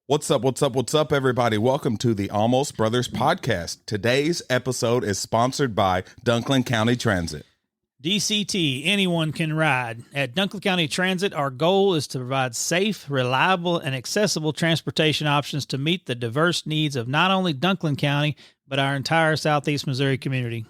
What's up? What's up? What's up, everybody? Welcome to the Almost Brothers podcast. Today's episode is sponsored by Dunklin County Transit. DCT, anyone can ride. At Dunklin County Transit, our goal is to provide safe, reliable, and accessible transportation options to meet the diverse needs of not only Dunklin County, but our entire Southeast Missouri community.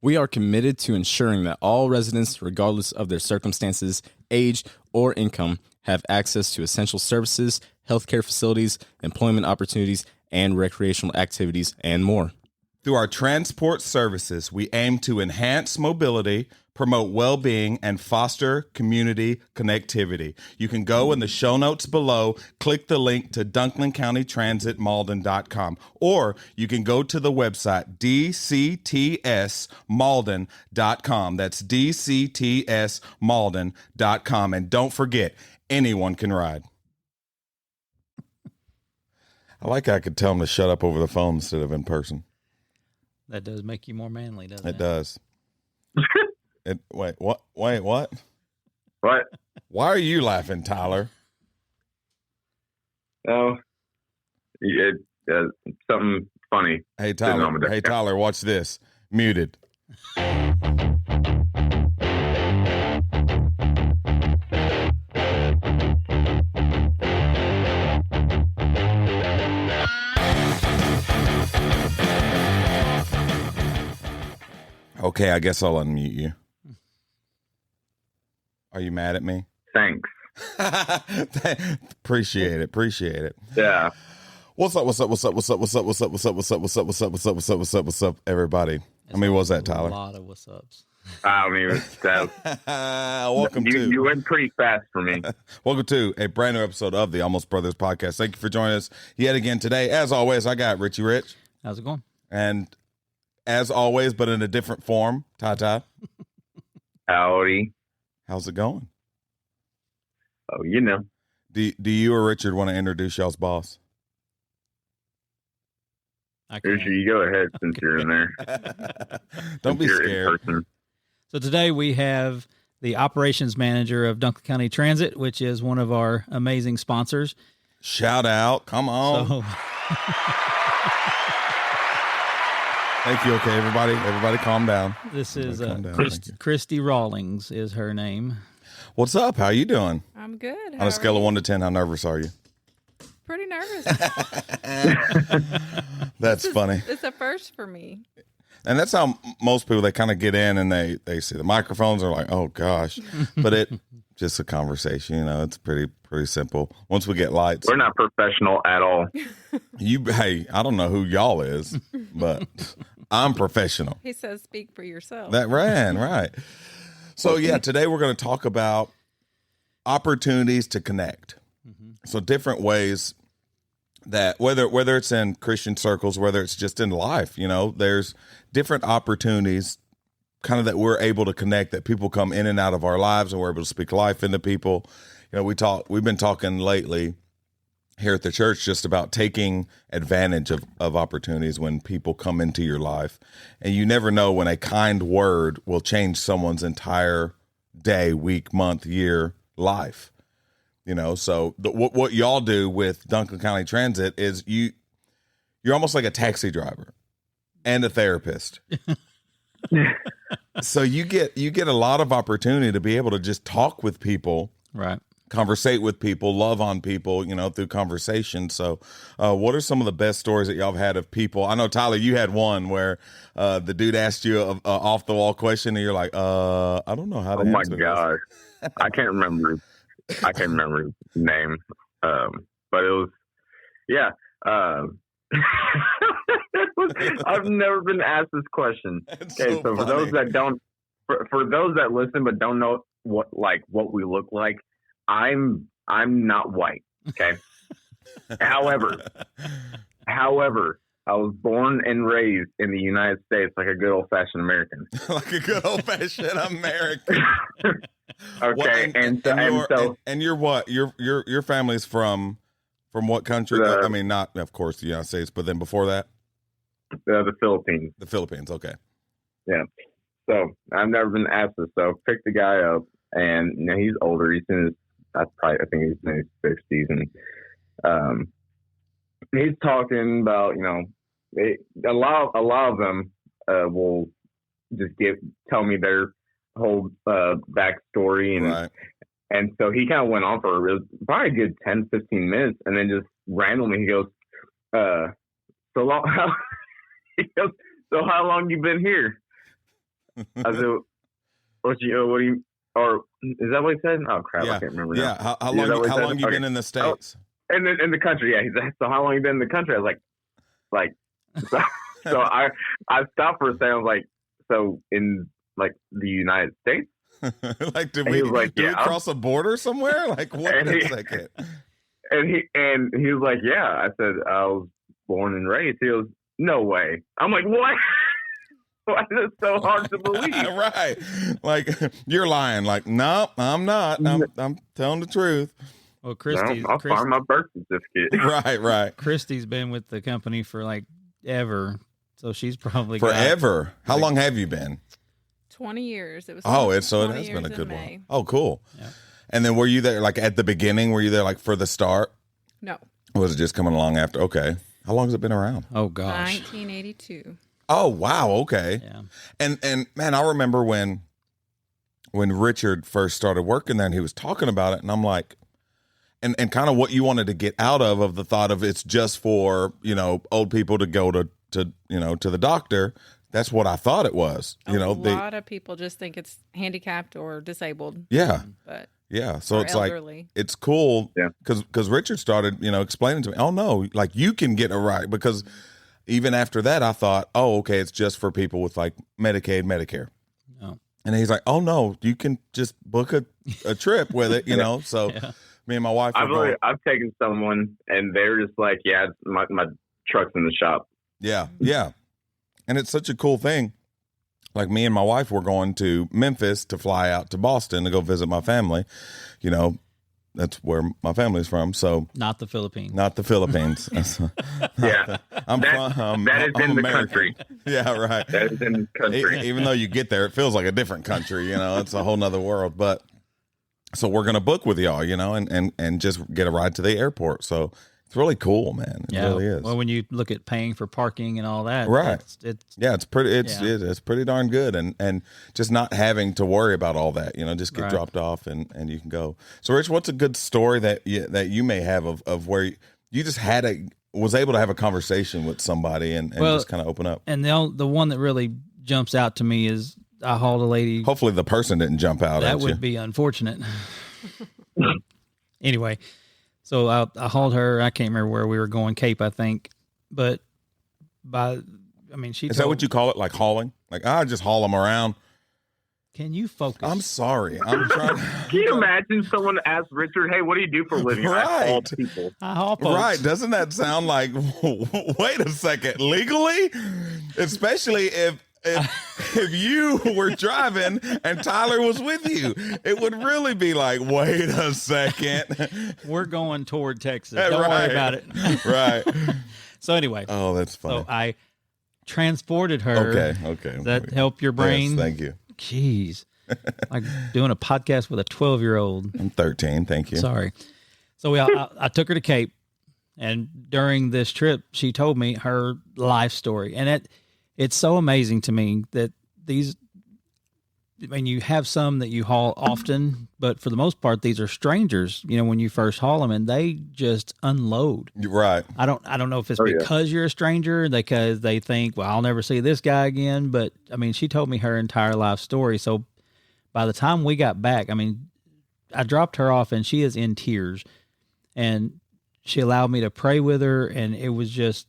We are committed to ensuring that all residents, regardless of their circumstances, age, or income, have access to essential services, healthcare facilities, employment opportunities, and recreational activities, and more. Through our transport services, we aim to enhance mobility, promote well-being, and foster community connectivity. You can go in the show notes below, click the link to DunklinCountyTransitMalden.com, or you can go to the website dctsmalden.com. That's dctsmalden.com. And don't forget, anyone can ride. I like how I could tell them to shut up over the phone instead of in person. That does make you more manly, doesn't it? It does. Wait, what? What? What? Why are you laughing, Tyler? Oh, something funny. Hey, Tyler, watch this. Muted. Okay, I guess I'll unmute you. Are you mad at me? Thanks. Appreciate it. Yeah. What's up, everybody? How many was that, Tyler? A lot of what's ups. I don't even. Welcome to. You went pretty fast for me. Welcome to a brand new episode of the Almost Brothers podcast. Thank you for joining us yet again today. As always, I got Richie Rich. How's it going? And as always, but in a different form, Ty. Howdy. How's it going? Oh, you know. Do you or Richard want to introduce y'all's boss? Richard, you go ahead since you're in there. Don't be scared. So today we have the operations manager of Dunklin County Transit, which is one of our amazing sponsors. Shout out. Come on. So, thank you. Okay, everybody calm down. This is Kristi Rawlings is her name. What's up? How you doing? I'm good. On a scale of 1 to 10, how nervous are you? Pretty nervous. That's funny. It's a first for me. And that's how most people, they kind of get in and they see the microphones are like, oh gosh, but it just a conversation, it's pretty simple. Once we get lights, we're not professional at all. Hey, I don't know who y'all is, but I'm professional. He says, speak for yourself. That right. So yeah, today we're going to talk about opportunities to connect. Mm-hmm. So different ways that whether it's in Christian circles, whether it's just in life, there's different opportunities kind of that we're able to connect, that people come in and out of our lives and we're able to speak life into people. We've been talking lately here at the church just about taking advantage of opportunities when people come into your life. And you never know when a kind word will change someone's entire day, week, month, year, life. So what y'all do with Dunklin County Transit is you're almost like a taxi driver and a therapist. So you get a lot of opportunity to be able to just talk with people, right? Conversate with people, love on people, through conversation. So what are some of the best stories that y'all have had of people? I know, Tyler, you had one where the dude asked you a off the wall question and you're like, I don't know how to answer this. Oh my gosh. I can't remember his name. But it was, yeah. I've never been asked this question. That's okay, so funny. for those that listen but don't know what we look like, I'm not white. Okay. However, I was born and raised in the United States like a good old fashioned American. Like a good old fashioned American. Okay, and you're what? Your family's from what country? I mean, not of course the United States, but then before that, the Philippines. The Philippines, okay. Yeah. So I've never been asked this. So picked the guy up, and he's older. He's in his, I think he's in his 60s, and he's talking about, a lot of them will just tell me their whole backstory, and so he kind of went on for probably a good 10, 15 minutes, and then just randomly he goes, so how long you been here? I said, what do you, or is that what he said? Oh crap, I can't remember now. Yeah, how long you been in the States? Oh, in the country, yeah. He said, so how long you been in the country? I was like, so I stopped for a second. I was like, so in like the United States? Like, did we cross a border somewhere? Like, wait a second. And he was like, yeah. I said, I was born and raised. He goes, no way. I'm like, what? Why is it so hard to believe? Right. Like, you're lying. Like, no, I'm not. I'm telling the truth. Well, Kristi, I'll find my birth certificate. Right. Kristi's been with the company for like ever, so she's probably forever. How long have you been? 20 years. It was. So it has been a good one. Oh, cool. Yeah. And then were you there like at the beginning? Were you there like for the start? No. Or was it just coming along after? Okay. How long has it been around? Oh gosh. 1982. Oh wow. Okay. Yeah. And man, I remember when Richard first started working there, and he was talking about it, and I'm like, and kind of what you wanted to get out of the thought of it's just for old people to go to the doctor. That's what I thought it was. A lot of people just think it's handicapped or disabled. Yeah. But yeah. So it's elderly. Like, it's cool. Yeah. Cause Richard started, explaining to me, oh no, like you can get a ride, because even after that, I thought, oh, okay, it's just for people with like Medicaid, Medicare. No. And he's like, oh no, you can just book a trip with it, So me and my wife, I've taken someone and they're just like, yeah, my truck's in the shop. Yeah. Yeah. And it's such a cool thing. Like me and my wife were going to Memphis to fly out to Boston to go visit my family. That's where my family's from. So not the Philippines. Yeah. That is in the country. Yeah, right. That is in the country. Even though you get there, it feels like a different country. It's a whole nother world. But so we're going to book with y'all, and just get a ride to the airport. So it's really cool, man. It really is. Well, when you look at paying for parking and all that, right? It's pretty darn good, and just not having to worry about all that. Just get dropped off and you can go. So, Rich, what's a good story that you may have of where you just was able to have a conversation with somebody and just kind of open up? And the one that really jumps out to me is I hauled a lady. Hopefully, the person didn't jump out. That would be unfortunate. Anyway. So I hauled her. I can't remember where we were going, Cape, I think. But she. Is that what you call it? Like hauling? Like I just haul them around. Can you focus? I'm sorry. I'm trying. Can you imagine someone ask Richard, "Hey, what do you do for a living?" Right. I haul people. I haul folks. Right. Doesn't that sound like? Wait a second. Legally, especially if you were driving and Tyler was with you, it would really be like, wait a second. We're going toward Texas. Don't worry about it. Right. So anyway. Oh, that's funny. So I transported her. Okay. Does that help your brain? Yes, thank you. Jeez. Like doing a podcast with a 12-year-old. I'm 13. Thank you. Sorry. So I took her to Cape, and during this trip, she told me her life story. And it's so amazing to me that you have some that you haul often, but for the most part, these are strangers, when you first haul them, and they just unload. Right. I don't know if it's because you're a stranger, because they think, well, I'll never see this guy again. But she told me her entire life story. So by the time we got back, I dropped her off and she is in tears, and she allowed me to pray with her. And it was just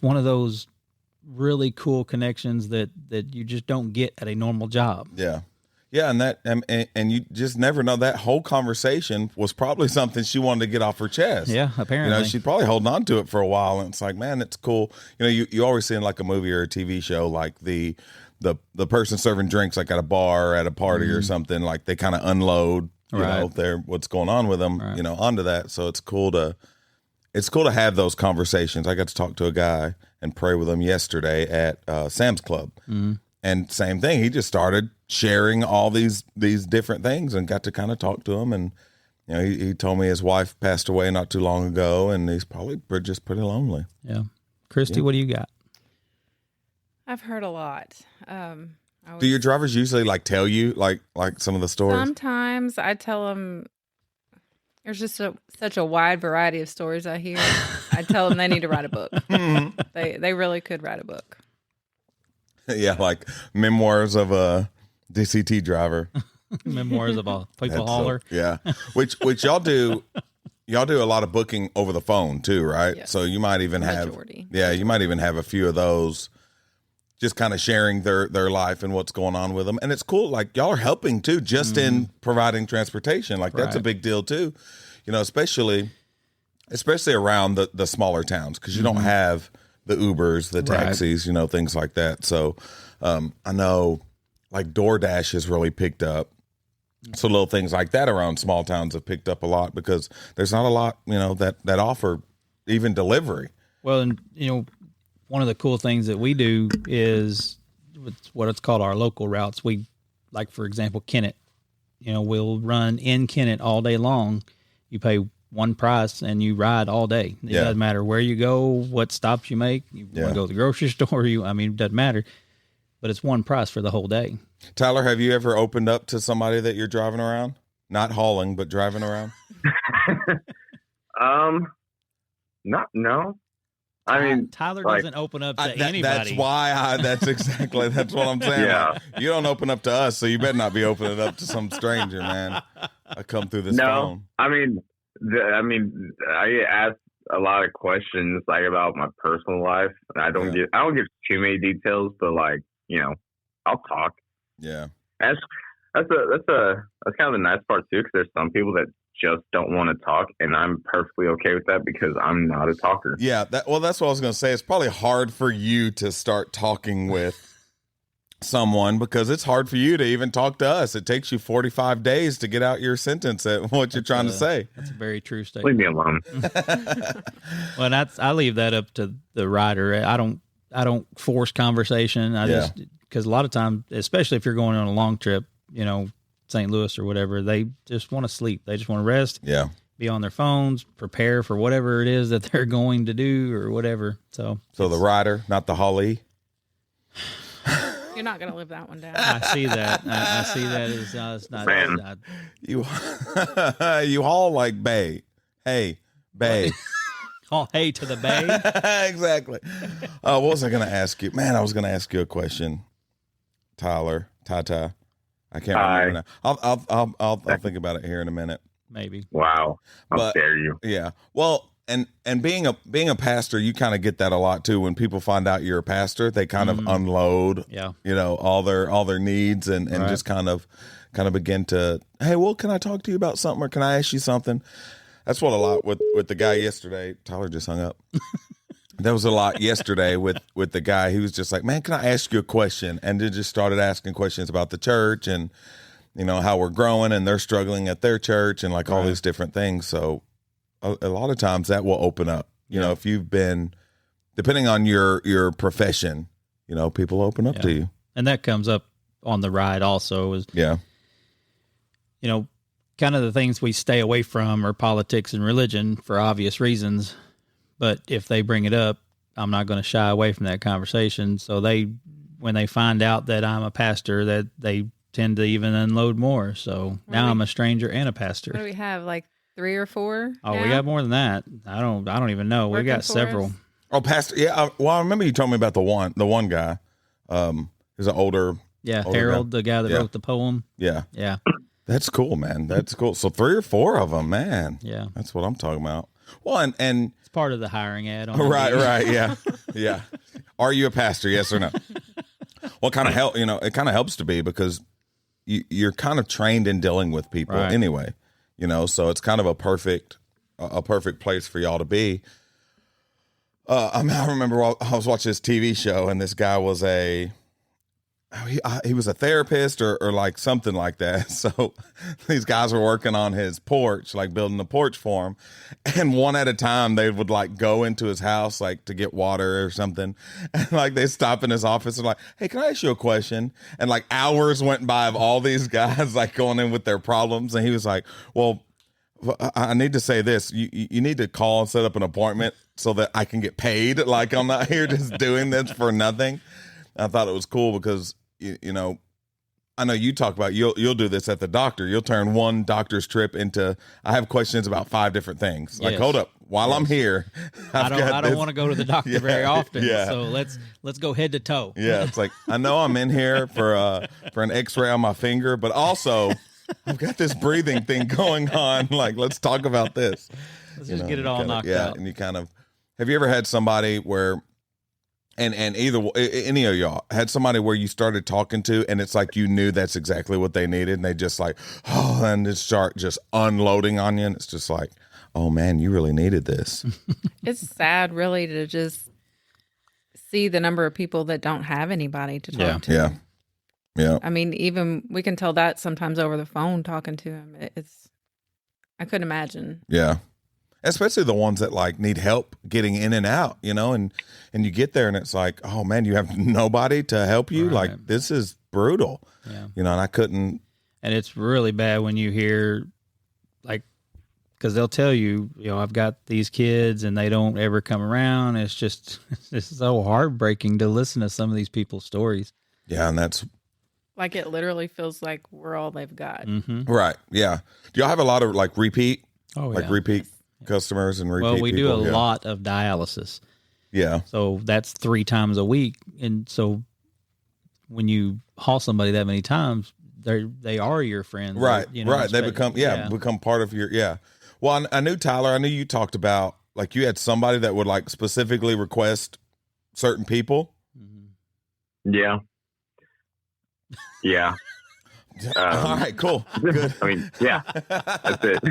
one of those really cool connections that you just don't get at a normal job. Yeah. And you just never know. That whole conversation was probably something she wanted to get off her chest. Yeah, apparently. She'd probably holding on to it for a while, and it's like, man, it's cool. You always see in like a movie or a TV show, like the person serving drinks like at a bar or at a party or something, like they kind of unload, what's going on with them, onto that. So it's cool to have those conversations. I got to talk to a guy and pray with him yesterday at Sam's Club. Mm-hmm. And same thing. He just started sharing all these different things and got to kind of talk to him. And you know, he told me his wife passed away not too long ago, and he's probably just pretty lonely. Yeah. Kristi, what do you got? I've heard a lot. Do your drivers usually like tell you like some of the stories? Sometimes I tell them there's just such a wide variety of stories I hear. I tell them they need to write a book. They really could write a book. Yeah, like memoirs of a DCT driver. Memoirs of a people hauler. Yeah, which y'all do. Y'all do a lot of booking over the phone too, right? Yes. So you might even have, Majority. you might even have a few of those, just kind of sharing their life and what's going on with them. And it's cool. Like y'all are helping too, just in providing transportation. Like that's a big deal too, you know, especially around the smaller towns, because you don't have the Ubers, the taxis, you know, things like that. So I know like DoorDash has really picked up. So little things like that around small towns have picked up a lot, because there's not a lot, you know, that offer even delivery. Well, and, you know, one of the cool things that we do is what it's called our local routes. We, like, for example, Kennett, you know, we'll run in Kennett all day long. You pay one price and you ride all day. It doesn't matter where you go, what stops you make. You want to go to the grocery store, it doesn't matter. But it's one price for the whole day. Tyler, have you ever opened up to somebody that you're driving around? Not hauling, but driving around? No. I mean, Tyler doesn't open up to anybody. That's why that's what I'm saying. Yeah. Like, you don't open up to us, so you better not be opening up to some stranger, man. I come through this phone. I get asked a lot of questions like about my personal life. I don't give too many details, but like, you know, I'll talk. Yeah. That's kind of the nice part too, because there's some people that just don't want to talk, and I'm perfectly okay with that because I'm not a talker. Yeah, that's what I was going to say. It's probably hard for you to start talking with someone, because it's hard for you to even talk to us. It takes you 45 days to get out your sentence at what you're trying to say. That's a very true statement. Leave me alone. Well, I leave that up to the rider. I don't force conversation. Just, because a lot of times, especially if you're going on a long trip, you know, St. Louis or whatever, they just want to sleep. They just want to rest. Yeah. Be on their phones, prepare for whatever it is that they're going to do or whatever. So the rider, not the Holly. You're not going to live that one down. I see that. I see that as it's not. You haul like bay. Hey, bay. Oh, hey to the bay. Exactly. What was I going to ask you? Man, I was going to ask you a question. Tyler, Tata. I can't remember now. I'll think about it here in a minute. Maybe. Wow. How dare you? Yeah. Well, and being a pastor, you kind of get that a lot too. When people find out you're a pastor, they kind of unload, you know, all their needs and just kind of begin to, hey, well, can I talk to you about something, or can I ask you something? That's what a lot with the guy yesterday. Tyler just hung up. There was a lot yesterday with the guy. He was just like, man, can I ask you a question? And they just started asking questions about the church and, you know, how we're growing and they're struggling at their church and like all these different things. So a lot of times that will open up, you know, if you've been, depending on your profession, you know, people open up to you. And that comes up on the ride also is, you know, kind of the things we stay away from are politics and religion for obvious reasons. But if they bring it up, I'm not going to shy away from that conversation. So when they find out that I'm a pastor, that they tend to even unload more. So now I'm a stranger and a pastor. What do we have, like 3 or 4? Oh, now? we got more than that. I don't even know. We got several. Us? Oh, pastor. Yeah. Well, I remember you told me about the one guy. He's an older. Yeah. older Harold, guy. the guy that wrote the poem. Yeah. Yeah. That's cool, man. That's cool. So 3 or 4 of them, man. Yeah. That's what I'm talking about. Well, and it's part of the hiring ad. Right. Yeah. Yeah. Are you a pastor? Yes or no? Well, kind of help, you know, it kind of helps to be, because you're kind of trained in dealing with people anyway, you know, so it's kind of a perfect place for y'all to be. I remember I was watching this TV show, and this guy was he was a therapist or like something like that. So these guys were working on his porch, like building a porch for him. And one at a time, they would like go into his house, like to get water or something. And like they stop in his office and like, hey, can I ask you a question? And like hours went by of all these guys like going in with their problems. And he was like, well, I need to say this. You need to call and set up an appointment so that I can get paid. Like, I'm not here just doing this for nothing. I thought it was cool because, you know, I know you talk about you'll do this at the doctor. You'll turn one doctor's trip into, I have questions about 5 different things. Like, hold up, while I'm here, I don't want to go to the doctor very often. So let's go head to toe. Yeah, it's like, I know I'm in here for an X-ray on my finger, but also I've got this breathing thing going on. Like, let's talk about this. Let's just get it all knocked out. And you kind of, have you ever had somebody where, and any of y'all had somebody where you started talking to, and it's like you knew that's exactly what they needed, and they just like, and just start just unloading on you, and it's just like, oh man, you really needed this. It's sad, really, to just see the number of people that don't have anybody to talk to. Yeah. I mean, even we can tell that sometimes over the phone talking to him. I couldn't imagine. Yeah. Especially the ones that like need help getting in and out, you know, and you get there and it's like, oh man, you have nobody to help you. Right. Like, this is brutal, you know, and I couldn't. And it's really bad when you hear, like, because they'll tell you, you know, I've got these kids and they don't ever come around. It's just, it's so heartbreaking to listen to some of these people's stories. Yeah. And that's like, it literally feels like we're all they've got. Mm-hmm. Right. Yeah. Do y'all have a lot of like repeat? Repeat customers and repeat Well, we people? do a lot of dialysis. Yeah. So that's 3 times a week. And so when you haul somebody that many times, they are your friends. Right. You know, right. They become, become part of your, Well, I knew Tyler, I knew you talked about, like, you had somebody that would like specifically request certain people. Yeah. Yeah. All right, cool. Good. I mean, yeah, that's it.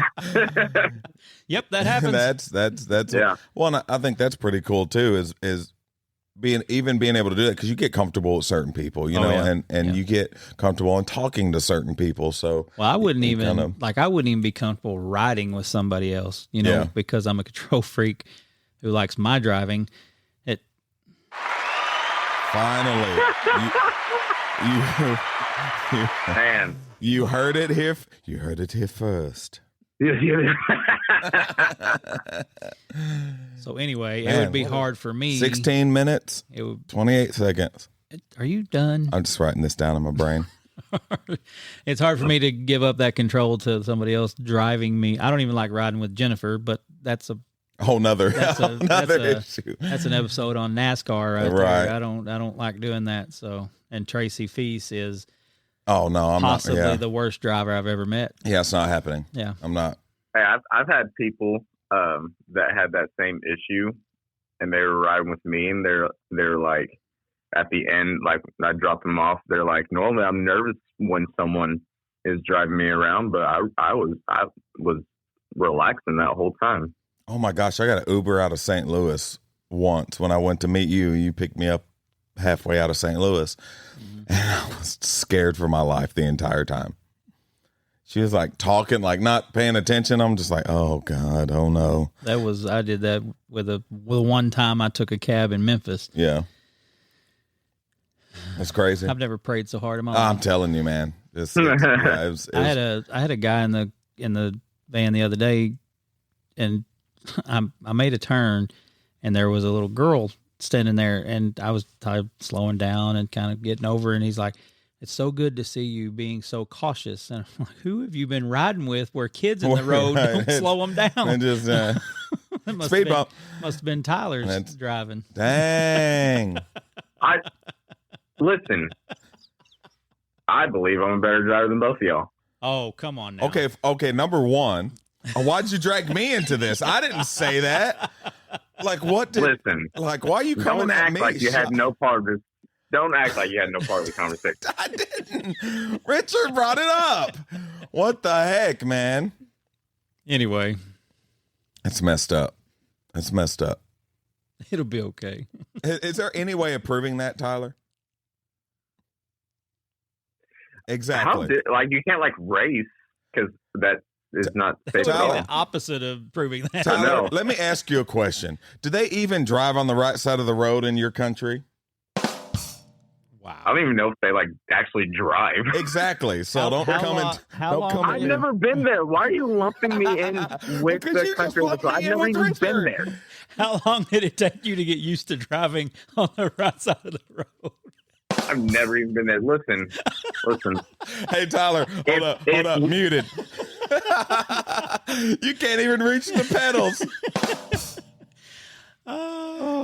Yep, that happens. That's yeah. Well, and I think that's pretty cool too. Is being able to do that because you get comfortable with certain people, you know, and you get comfortable in talking to certain people. So, well, I wouldn't even be comfortable riding with somebody else, you know, because I'm a control freak who likes my driving. Finally, Man, you heard it here. You heard it here first. So anyway, it would be hard for me. 16 minutes, 28 seconds. Are you done? I'm just writing this down in my brain. It's hard for me to give up that control to somebody else driving me. I don't even like riding with Jennifer, but that's a whole nother issue. That's an episode on NASCAR right right there. I don't like doing that. So, and Tracy Feast is I'm possibly the worst driver I've ever met. Yeah, it's not happening. Yeah, I'm not. Hey, I've had people that had that same issue, and they were riding with me, and they're like, at the end, like I dropped them off. They're like, normally I'm nervous when someone is driving me around, but I was relaxing that whole time. Oh my gosh, I got an Uber out of St. Louis once when I went to meet you. You picked me up halfway out of St. Louis, and I was scared for my life the entire time. She was like talking, like not paying attention. I'm just like, oh God, oh no. I did that with one time I took a cab in Memphis. Yeah. That's crazy. I've never prayed so hard in my life. I'm telling you, man. I had a guy in the van the other day, and I made a turn, and there was a little girl standing there, and I was slowing down and kind of getting over, and he's like, "It's so good to see you being so cautious." And I'm like, "Who have you been riding with where kids in the road don't slow them down?" And just speed bump. Must have been Tyler's driving. Dang. Listen, I believe I'm a better driver than both of y'all. Oh, come on now. Okay, number one, why'd you drag me into this? I didn't say that. Like, what did... Listen. Like, why are you coming at me? Don't act like you had no part of this. Don't act like you had no part of the conversation. I didn't. Richard brought it up. What the heck, man? Anyway. It's messed up. It'll be okay. Is there any way of proving that, Tyler? Exactly. You can't race because that is not safe at all. The opposite of proving that. Tyler, let me ask you a question. Do they even drive on the right side of the road in your country? Wow. I don't even know if they actually drive. Exactly. So don't come. I've never been there. Why are you lumping me in with the country? I've never even been there. How long did it take you to get used to driving on the right side of the road? I've never even been there. Listen. Hey, Tyler, hold up, muted. You can't even reach the pedals.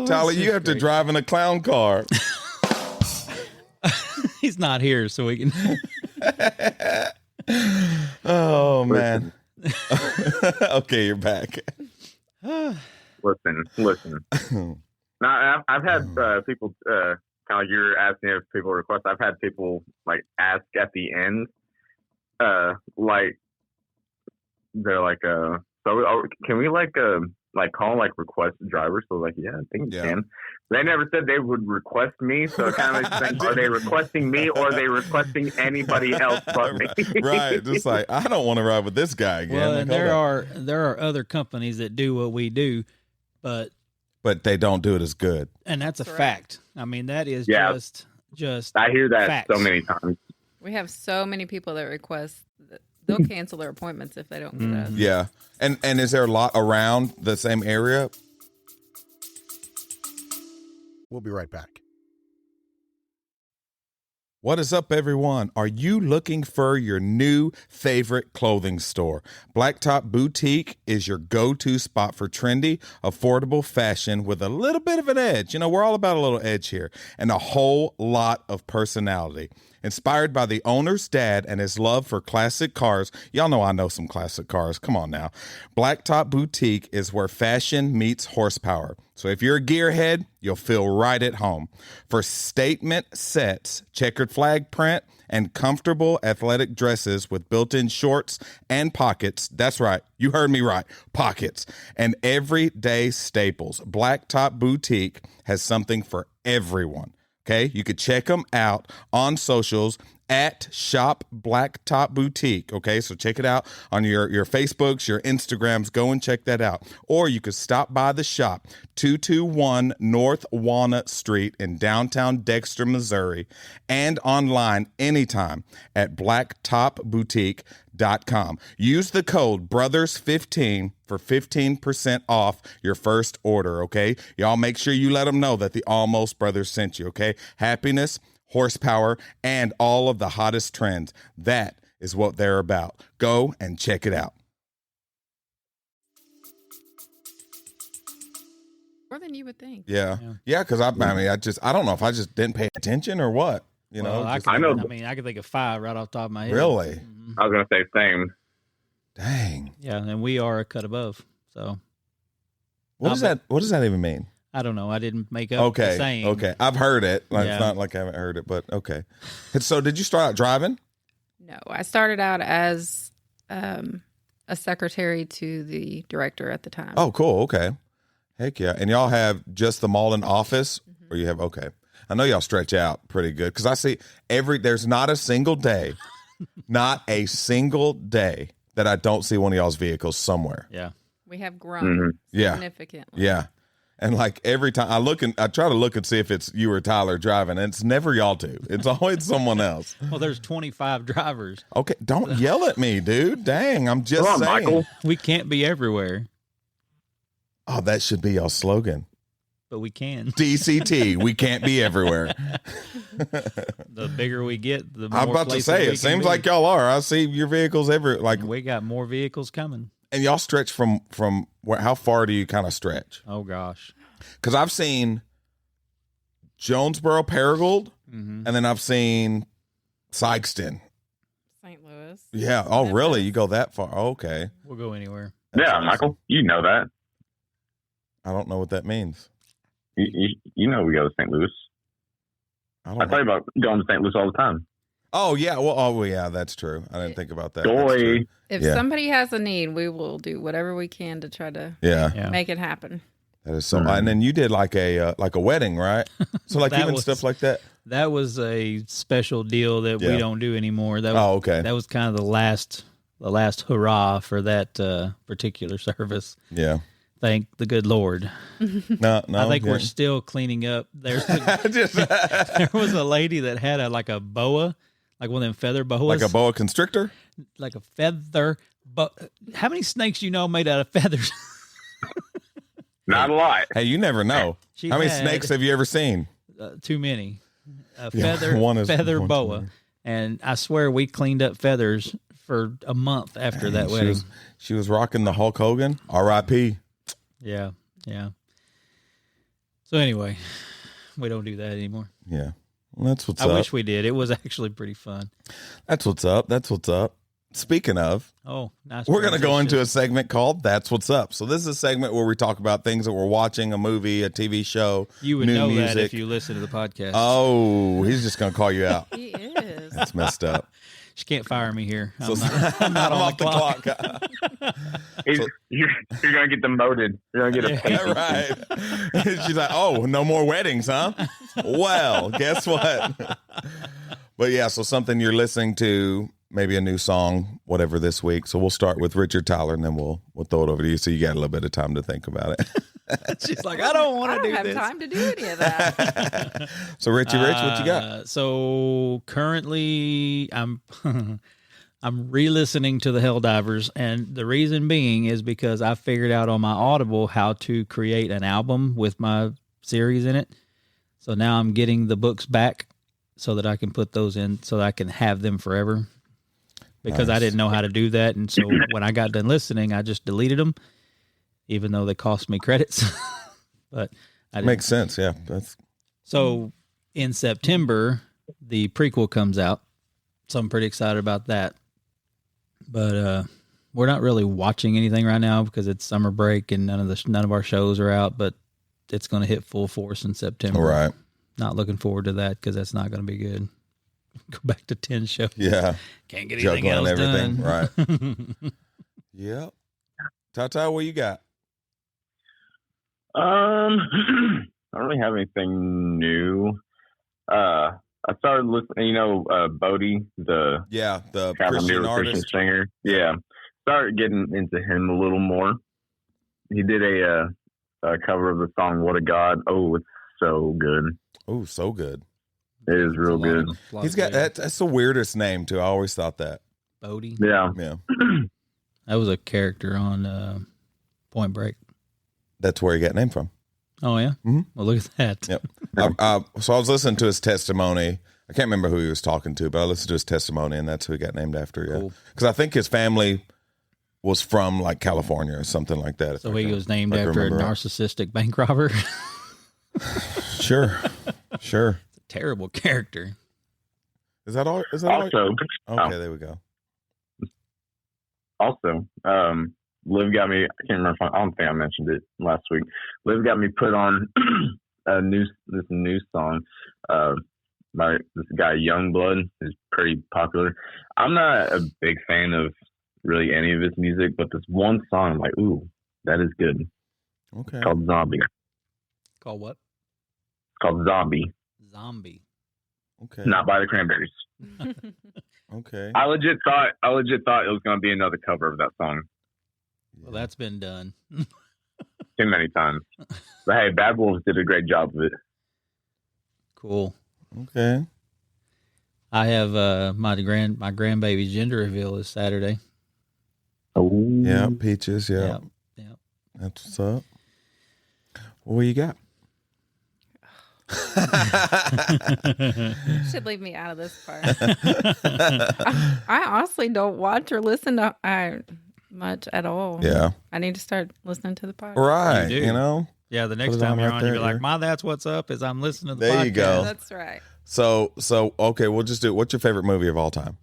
Tyler, you have to drive in a clown car. He's not here, so we can. Oh, man. Okay, you're back. Listen. Now, I've had people, kind of like you're asking if people request. I've had people ask at the end, they're like, so can we call request drivers? So yeah, I think you can. They never said they would request me, so it kind of makes sense. Are they requesting me, or are they requesting anybody else but me? Right, just I don't want to ride with this guy again. Well, and there are other companies that do what we do, but they don't do it as good. And that's a fact. I mean, that is just. I hear that facts. So many times. We have so many people that request that they'll cancel their appointments if they don't get us. Yeah, and is there a lot around the same area? We'll be right back. What is up, everyone? Are you looking for your new favorite clothing store? Blacktop Boutique is your go-to spot for trendy, affordable fashion with a little bit of an edge. We're all about a little edge here and a whole lot of personality. Inspired by the owner's dad and his love for classic cars. Y'all know I know some classic cars. Come on now. Blacktop Boutique is where fashion meets horsepower. So if you're a gearhead, you'll feel right at home. For statement sets, checkered flag print, and comfortable athletic dresses with built-in shorts and pockets. That's right. You heard me right. Pockets. And everyday staples. Blacktop Boutique has something for everyone. Okay, you could check them out on socials at Shop Blacktop Boutique. Okay, so check it out on your Facebooks, your Instagrams. Go and check that out. Or you could stop by the shop, 221 North Walnut Street in downtown Dexter, Missouri, and online anytime at blacktopboutique.com. Use the code BROTHERS15 for 15% off your first order, okay? Y'all make sure you let them know that the Almost Brothers sent you, okay? Happiness, horsepower, and all of the hottest trends. That is what they're about. Go and check it out. More than you would think. Yeah, because I don't know if I just didn't pay attention or what. I can think of 5 right off the top of my head. Really? I was gonna say same. Dang. Yeah, and we are a cut above. So, what does that even mean? I don't know. I didn't make up the saying. Okay, I've heard it. It's not like I haven't heard it, but okay. And so, did you start out driving? No, I started out as a secretary to the director at the time. Oh, cool. Okay. Heck yeah. And y'all have just the Malden office, or you have I know y'all stretch out pretty good because I see there's not a single day that I don't see one of y'all's vehicles somewhere. Yeah. We have grown significantly. Yeah. And every time I try to look and see if it's you or Tyler driving, and it's never y'all two. It's always someone else. Well, there's 25 drivers. Okay. Don't yell at me, dude. Dang. I'm just saying. Michael. We can't be everywhere. Oh, that should be y'all's slogan. But we can. DCT, we can't be everywhere. The bigger we get, the more. I'm about to say, it seems like y'all are. I see your vehicles everywhere. We got more vehicles coming. And y'all stretch from where? How far do you kind of stretch? Oh gosh, because I've seen Jonesboro, Paragould, and then I've seen Sykeston, St. Louis. Yeah. Oh, really? You go that far? Okay. We'll go anywhere. That's awesome. Michael, you know that. I don't know what that means. You know we go to St. Louis. I tell you about going to St. Louis all the time. Oh, yeah. Well, yeah, that's true. I didn't think about that. Joy. If somebody has a need, we will do whatever we can to try to make it happen. That is so. And then you did like a wedding, right? So even stuff like that. That was a special deal that we don't do anymore. That was, okay. That was kind of the last hurrah for that particular service. Yeah. Thank the good Lord. No, I think we're still cleaning up. There was a lady that had a boa, like one of them feather boas. Like a boa constrictor? Like a feather. How many snakes you know made out of feathers? Not a lot. Hey, you never know. How many snakes have you ever seen? Too many. A feather boa. And I swear we cleaned up feathers for a month after that wedding. She was rocking the Hulk Hogan. R.I.P. Yeah. So anyway, we don't do that anymore. Yeah. Well, that's what's up. I wish we did. It was actually pretty fun. That's what's up. Speaking of, nice. We're going to go into a segment called That's What's Up. So this is a segment where we talk about things that we're watching, a movie, a TV show, You would new know music. that if you listen to the podcast. Oh, he's just going to call you out. He is. That's messed up. She can't fire me here. I'm not on the clock. You're going to get demoted. You're going to get a pay. Right. She's like, oh, no more weddings, huh? Well, guess what? But yeah, so something you're listening to, maybe a new song, whatever this week. So we'll start with Richard Tyler, and then we'll throw it over to you so you got a little bit of time to think about it. She's like, I don't want to do this. I don't have time to do any of that. So Richie Rich, what you got? So currently I'm re-listening to the Helldivers, and the reason being is because I figured out on my Audible how to create an album with my series in it. So now I'm getting the books back so that I can put those in so that I can have them forever. Because I didn't know how to do that, and so when I got done listening, I just deleted them, even though they cost me credits. But I didn't. Makes sense, yeah. So in September, the prequel comes out, so I'm pretty excited about that. But we're not really watching anything right now because it's summer break and none of our shows are out. But it's going to hit full force in September. Right. Not looking forward to that because that's not going to be good. Go back to 10 shows. Yeah. Can't get anything else everything. done. Right. Yep. Tata, what you got? I don't really have anything new. I started listening, Bodie, the Christian Christian artist. singer. Yeah. Started getting into him a little more. He did a cover of the song What a God. Oh, it's so good. Oh, so good. It is real good. He's got that's the weirdest name too. I always thought that. Bodie. Yeah. That was a character on Point Break. That's where he got named from. Oh yeah. Mm-hmm. Well, look at that. Yep. So I was listening to his testimony. I can't remember who he was talking to, but I listened to his testimony, and that's who he got named after. Yeah. Because I think his family was from like California or something like that. So he was named after a narcissistic bank robber. Sure. Terrible character. Is that all? Also, okay, there we go. Also, Liv got me. I can't remember. I don't think I mentioned it last week. Liv got me put on this new song. This guy Youngblood is pretty popular. I'm not a big fan of really any of his music, but this one song, I'm like, ooh, that is good. Okay. It's called Zombie. Called what? It's called Zombie. Zombie. Okay. Not by the Cranberries. Okay. I legit thought it was going to be another cover of that song. Well, that's been done. Too many times. But hey, Bad Wolves did a great job of it. Cool. Okay. I have my grandbaby's gender reveal is Saturday. Oh. Yeah, Peaches, yeah. Yep. That's what's up. What you got? Should leave me out of this part. I honestly don't watch or listen to much at all. Yeah. I need to start listening to the podcast. Right. You do. Yeah, the next time you're on, you'll be like, That's what's up is I'm listening to the podcast. There you go. That's right. So okay, we'll just do it. What's your favorite movie of all time?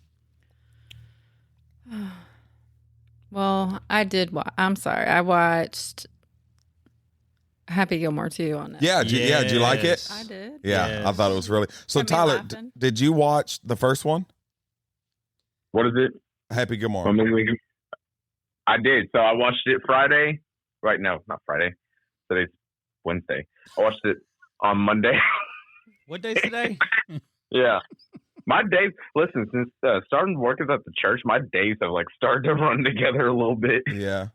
Well, I did. I'm sorry. I watched Happy Gilmore 2 on Netflix. Yeah, did you like it? I did. Yeah, Yes. I thought it was really. So Had me Tyler, laughing. did you watch the first one? What is it? Happy Gilmore. I did. So I watched it Friday. Right? No, not Friday. Today's Wednesday. I watched it on Monday. What day's today? Yeah. My days, listen, since starting working at the church, my days have started to run together a little bit. Yeah.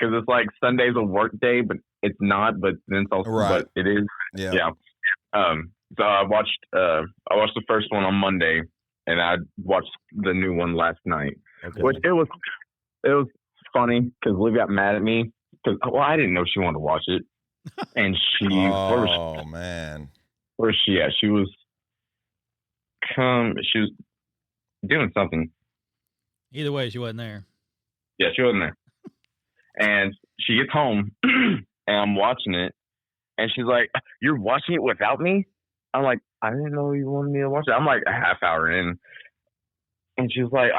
because it's like Sunday's a work day, but it's not. But then it's also, but it is. Yeah. So I watched the first one on Monday, and I watched the new one last night, which it was funny because Liv got mad at me because I didn't know she wanted to watch it, and she man, where's she at? She was doing something. Either way, she wasn't there. Yeah, she wasn't there, and she gets home, and I'm watching it, and she's like, "You're watching it without me?" I'm like, "I didn't know you wanted me to watch it." I'm like a half hour in, and she's like,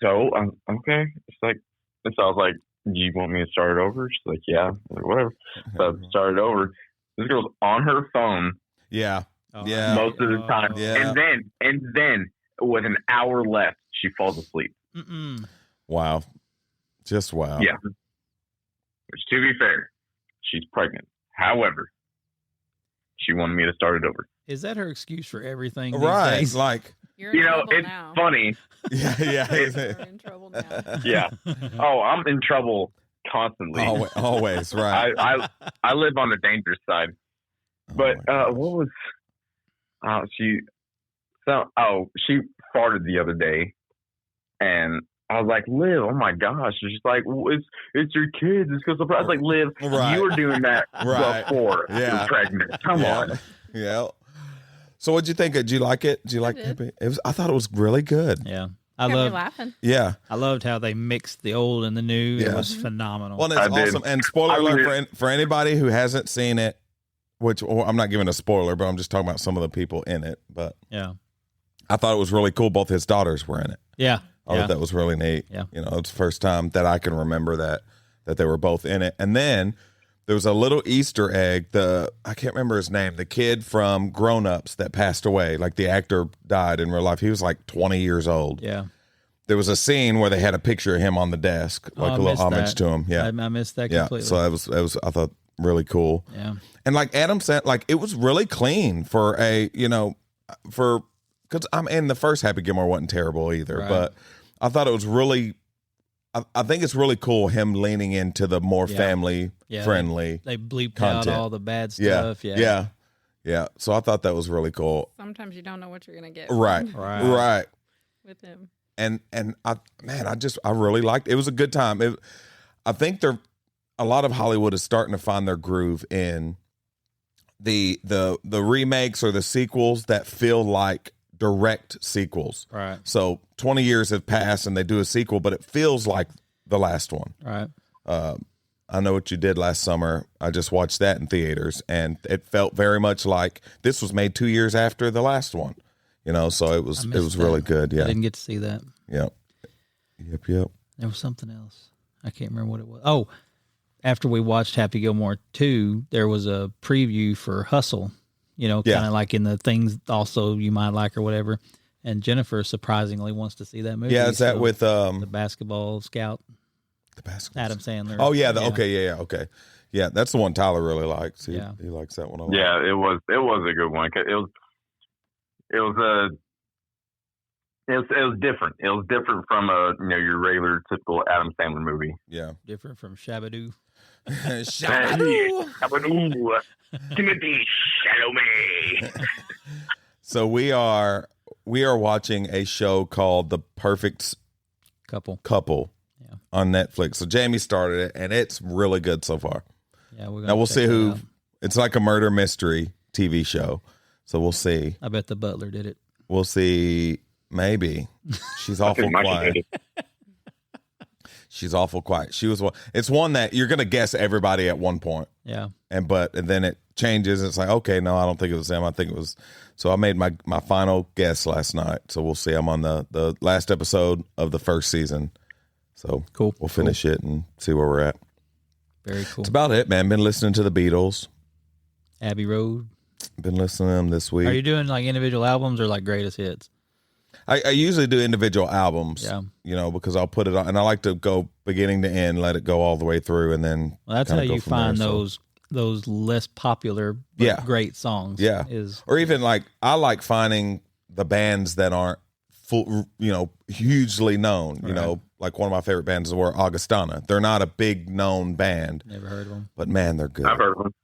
I'm okay." It's like, and so I was like, "Do you want me to start it over?" She's like, "Yeah." I'm like, whatever. So I started over. This girl's on her phone. Yeah. Most of the time. Yeah. And then with an hour left, she falls asleep. Wow. Just wow. Yeah. Which, to be fair, she's pregnant. However, she wanted me to start it over. Is that her excuse for everything? Right. It's like, it's funny. Yeah. You're in trouble now. Yeah. Oh, I'm in trouble constantly. Always. Right. I live on the dangerous side. But what was she farted the other day, and I was like, "Liv, oh my gosh!" She's like, "It's your kids." It's because I was like, "Liv, you were doing that before you're pregnant. Come on." Yeah. So, what'd you think? Did you like it? Did you like it? I thought it was really good. Yeah. I loved laughing. Yeah. I loved how they mixed the old and the new. Yeah. It was phenomenal. Well, it's awesome. And spoiler alert for anybody who hasn't seen it, I'm not giving a spoiler, but I'm just talking about some of the people in it. But yeah, I thought it was really cool. Both his daughters were in it. Yeah. I thought that was really neat. Yeah. It's the first time that I can remember that they were both in it. And then there was a little Easter egg. I can't remember his name. The kid from Grown Ups that passed away, like the actor died in real life. He was like 20 years old. Yeah. There was a scene where they had a picture of him on the desk, like a little homage to him. Yeah. I missed that completely. So it was I thought really cool. Yeah. And like Adam said, like it was really clean for because in the first Happy Gilmore wasn't terrible either, but I thought it was really, I think it's really cool him leaning into the more family friendly. They bleeped content. out all the bad stuff. Yeah. So I thought that was really cool. Sometimes you don't know what you're gonna get. Right. With him. And I really liked it. It was a good time. I think a lot of Hollywood is starting to find their groove in the remakes or the sequels that feel like direct sequels. Right. So 20 years have passed and they do a sequel, but it feels like the last one. Right. I Know What You Did Last Summer. I just watched that in theaters, and it felt very much like this was made 2 years after the last one. So it was really good. Yeah. I didn't get to see that. Yep. There was something else. I can't remember what it was. Oh, after we watched Happy Gilmore 2, there was a preview for Hustle, kind of like in the things also you might like or whatever. And Jennifer surprisingly wants to see that movie. Yeah, is that with the basketball scout? The basketball Adam Sandler. Oh yeah, okay. Yeah, that's the one Tyler really likes. He likes that one a lot. Yeah, it was a good one. It was different. It was different from your regular typical Adam Sandler movie. Yeah, different from Shabadoo. Shabadoo, Timothy Chalamet. So we are watching a show called The Perfect Couple on Netflix. So Jamie started it, and it's really good so far. Yeah, now we'll see who. It's like a murder mystery TV show. So we'll see. I bet the butler did it. We'll see. Maybe. She's awful quiet. She's awful quiet. She was one. It's one that you're gonna guess everybody at one point. Yeah. And then it changes. It's like, okay, no, I don't think it was them. I think it was. So I made my final guess last night. So we'll see. I'm on the last episode of the first season. So cool. We'll finish it and see where we're at. Very cool. That's about it, man. Been listening to the Beatles. Abbey Road. Been listening to them this week. Are you doing like individual albums or like greatest hits? I usually do individual albums, because I'll put it on, and I like to go beginning to end, let it go all the way through, and then that's how you find those less popular but great songs. Yeah, or even like I like finding the bands that aren't full, hugely known. Right. Like one of my favorite bands were Augustana. They're not a big known band. Never heard of them. But man, they're good. I've heard of them.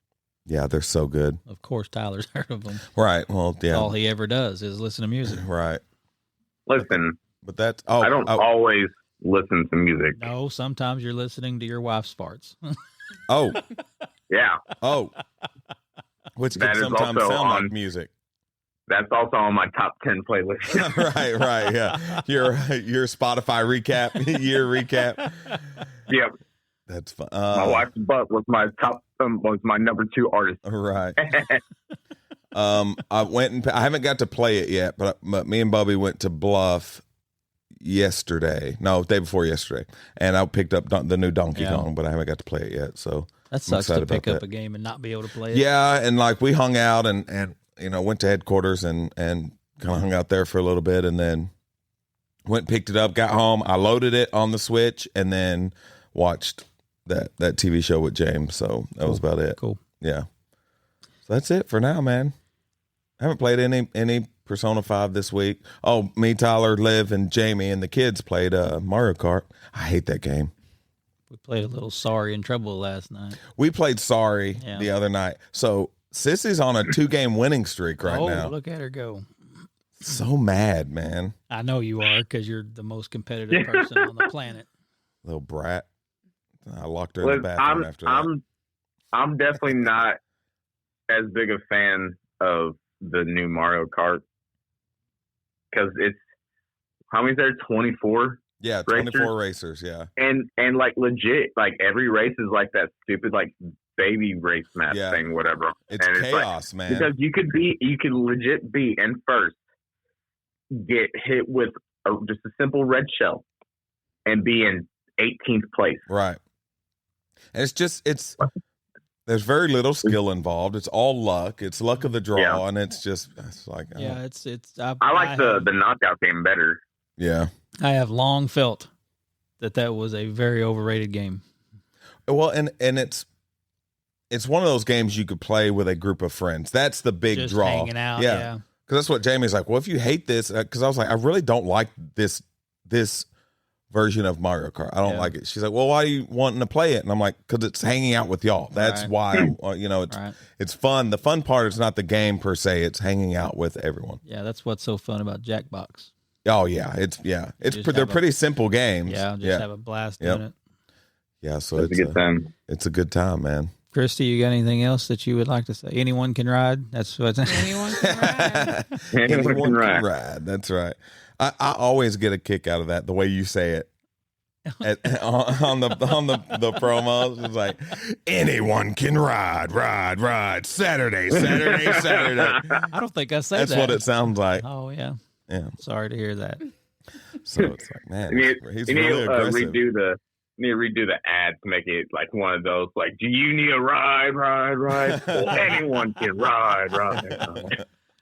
Yeah, they're so good. Of course, Tyler's heard of them. Right. Well, yeah. All he ever does is listen to music. Right. Listen, but that's I don't always listen to music. No, sometimes you're listening to your wife's farts. Oh. Yeah. Oh. Which can sometimes sound like music. That's also on my top 10 playlist. right, yeah. Your Spotify recap, year recap. Yep. That's fun. My wife's butt was my number 2 artist. Right. I haven't got to play it yet, but me and Bubby went to Bluff yesterday. No, day before yesterday, and I picked up the new Donkey Kong, but I haven't got to play it yet. So that sucks to pick up a game and not be able to play it. Yeah, and like we hung out and went to headquarters and kind of hung out there for a little bit, and then went and picked it up, got home. I loaded it on the Switch, and then watched that TV show with James. So that was about it. Cool. Yeah. So that's it for now, man. I haven't played any Persona 5 this week. Oh, me, Tyler, Liv, and Jamie and the kids played Mario Kart. I hate that game. We played a little Sorry in Trouble last night. We played Sorry the other night. So Sissy's on a 2-game winning streak right now. Oh, look at her go. So mad, man. I know you are, because you're the most competitive person on the planet. Little brat. I locked her in the bathroom after that. I'm definitely not as big a fan of the new Mario Kart, because it's, how many is there? 24? Yeah, 24 racers, yeah. And like legit, like every race is like that stupid like baby race map thing, whatever. It's chaos, man. Because you could legit be in first, get hit with just a simple red shell, and be in 18th place. Right. And there's very little skill involved. It's all luck. It's luck of the draw, and it's like I like the knockout game better. Yeah. I have long felt that was a very overrated game. Well, and it's one of those games you could play with a group of friends. That's the big Just draw. Hanging out, yeah. Because that's what Jamie's like. Well, if you hate this, because I was like, I really don't like this version of Mario Kart. I don't like it. She's like, well, why are you wanting to play it? And I'm like, because it's hanging out with y'all. That's why. It's fun. The fun part is not the game per se. It's hanging out with everyone. Yeah, that's what's so fun about Jackbox. Oh yeah, they're pretty simple games. Yeah, have a blast doing it. Yeah, so it's a good time. It's a good time, man. Kristi, you got anything else that you would like to say? Anyone can ride. That's what. Anyone can ride. Anyone can ride. That's right. I always get a kick out of that. The way you say it on the promos, it's like anyone can ride. Saturday. I don't think I said that. That's what it sounds like. Oh yeah. Yeah. Sorry to hear that. So it's like, man, he's you really aggressive. Redo the ad to make it like one of those, like, do you need a ride? Well, anyone can ride.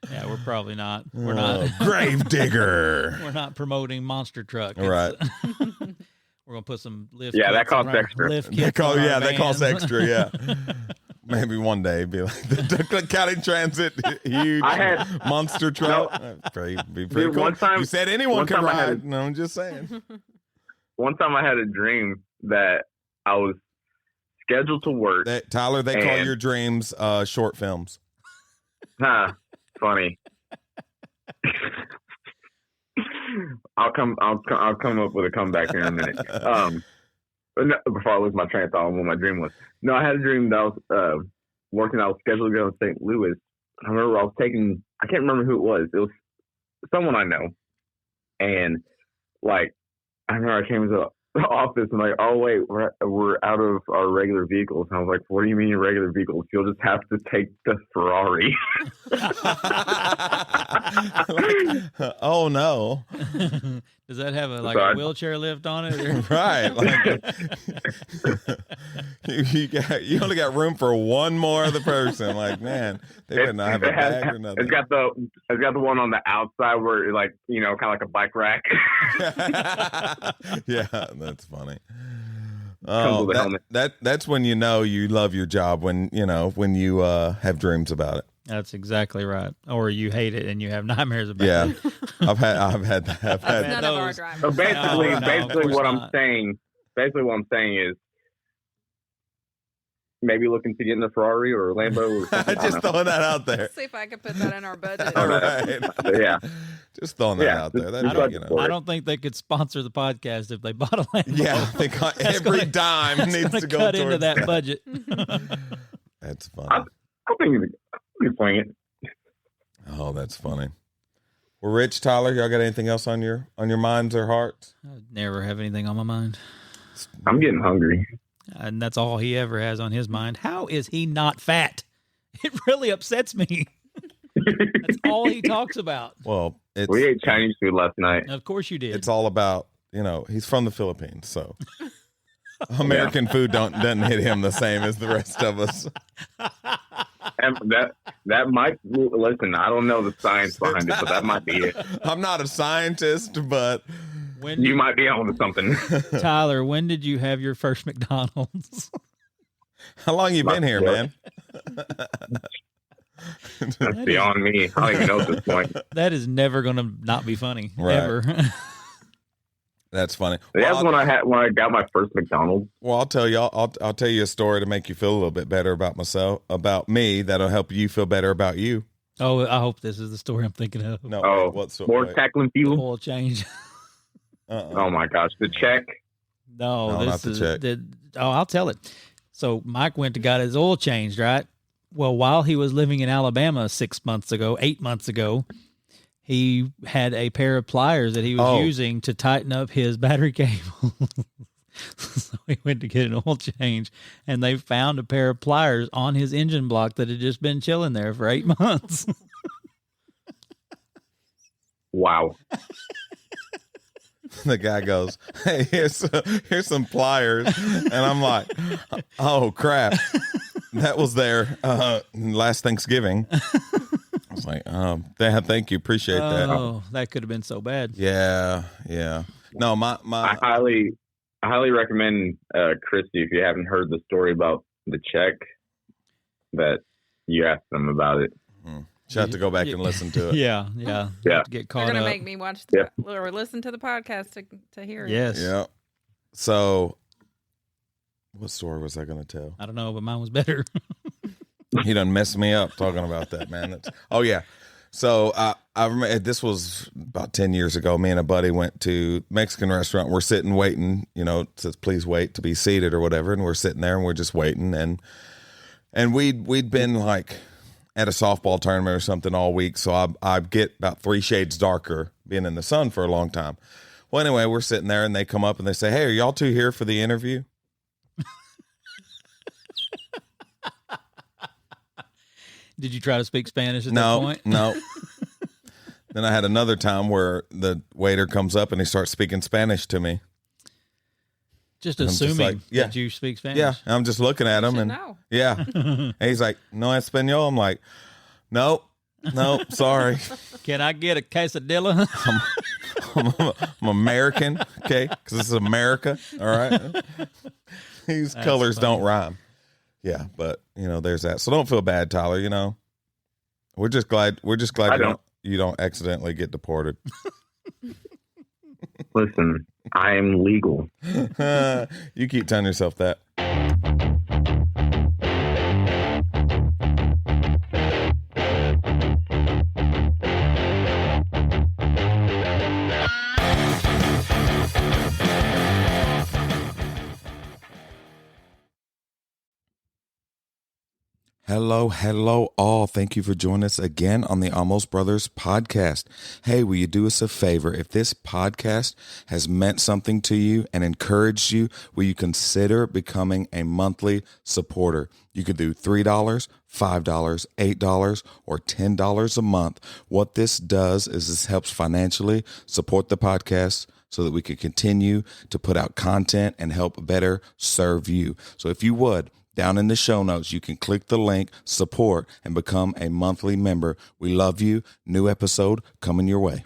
Yeah, we're probably not. We're not. Grave digger. We're not promoting Monster Truck. Right. We're gonna put some lift. Yeah, that costs extra. That costs extra. Yeah. Maybe one day be like the Dunklin County Transit, huge monster truck. Be pretty cool. One time, you said anyone can ride. No, I'm just saying. One time I had a dream that I was scheduled to work. Tyler, they call your dreams short films. Funny. I'll come up with a comeback here in a minute. But no, before I lose my train of thought on what my dream was. No, I had a dream that I was working. I was scheduled to go to St. Louis. I remember I can't remember who it was. It was someone I know. And like, I remember I came into the office and like, oh wait, we're out of our regular vehicles. And I was like, what do you mean your regular vehicles? You'll just have to take the Ferrari. Oh no. Does that have a wheelchair lift on it? Or? Right. You only got room for one more other person. Like, man, they better not have a bag or nothing. It's got the one on the outside where kind of like a bike rack. Yeah, that's funny. Oh, that's when you know you love your job, when you have dreams about it. That's exactly right. Or you hate it and you have nightmares about it. Yeah, I've had that. I've had None of our drivers. So basically, No, basically what not. I'm saying is maybe looking to get in a Ferrari or a Lambo or something. Just throwing that out there. Let's see if I can put that in our budget. All right. Yeah. Just throwing that out there. I don't think they could sponsor the podcast if they bought a Lambo. Yeah, I think every dime needs to go cut towards into that budget. That's funny. I think you're playing it. Oh, that's funny. Well, Rich, Tyler, y'all got anything else on your minds or hearts? I never have anything on my mind. I'm getting hungry. And that's all he ever has on his mind. How is he not fat? It really upsets me. That's all he talks about. Well, we ate Chinese food last night. Of course you did. It's all about, he's from the Philippines, so American food doesn't hit him the same as the rest of us. And that might, listen, I don't know the science behind it, but that might be it. I'm not a scientist, but you might be on to something. Tyler, when did you have your first McDonald's? How long you been here, man? That's beyond me. I don't even know at this point. That is never going to not be funny. Right. Ever. That's funny. That's when I got my first McDonald's. Well, I'll tell you. I'll tell you a story to make you feel a little bit better about me. That'll help you feel better about you. Oh, I hope this is the story I'm thinking of. No. More tackling fuel. Oil change. Oh my gosh, the check. No, not the check. I'll tell it. So Mike went and got his oil changed, right? Well, while he was living in Alabama 8 months ago, he had a pair of pliers that he was using to tighten up his battery cable. So he went to get an oil change, and they found a pair of pliers on his engine block that had just been chilling there for 8 months. Wow. The guy goes, "Hey, here's some pliers," and I'm like, "Oh crap, that was there last Thanksgiving." I was like, thank you, appreciate that." Oh, that could have been so bad. Yeah. No, my I highly recommend Kristi, if you haven't heard the story about the check, that you ask them about it. You have to go back and listen to it. Yeah. To get caught You're up. gonna make me watch or listen to the podcast to hear it. Yes. Yeah. So, what story was I going to tell? I don't know, but mine was better. He done messed me up talking about that, man. Yeah. So I remember this was about 10 years ago. Me and a buddy went to Mexican restaurant. We're sitting waiting, it says please wait to be seated or whatever, and we're sitting there and we're just waiting, and we'd been like at a softball tournament or something all week, so I get about 3 shades darker being in the sun for a long time. Well, anyway, we're sitting there and they come up and they say, "Hey, are y'all two here for the interview?" Did you try to speak Spanish at that point? No. Then I had another time where the waiter comes up and he starts speaking Spanish to me. Just assuming that you speak Spanish. Yeah, I'm just looking at him and know. yeah, and he's like, "No español." I'm like, "Nope, sorry." Can I get a quesadilla? I'm American, okay, because this is America. All right, these colors don't rhyme. Yeah, but there's that. So don't feel bad, Tyler. We're just glad you don't accidentally get deported. Listen, I am legal. You keep telling yourself that. Hello all. Thank you for joining us again on the Almost Brothers podcast. Hey, will you do us a favor? If this podcast has meant something to you and encouraged you, will you consider becoming a monthly supporter? You could do $3, $5, $8, or $10 a month. What this does is this helps financially support the podcast so that we can continue to put out content and help better serve you. So if you would, down in the show notes, you can click the link, support, and become a monthly member. We love you. New episode coming your way.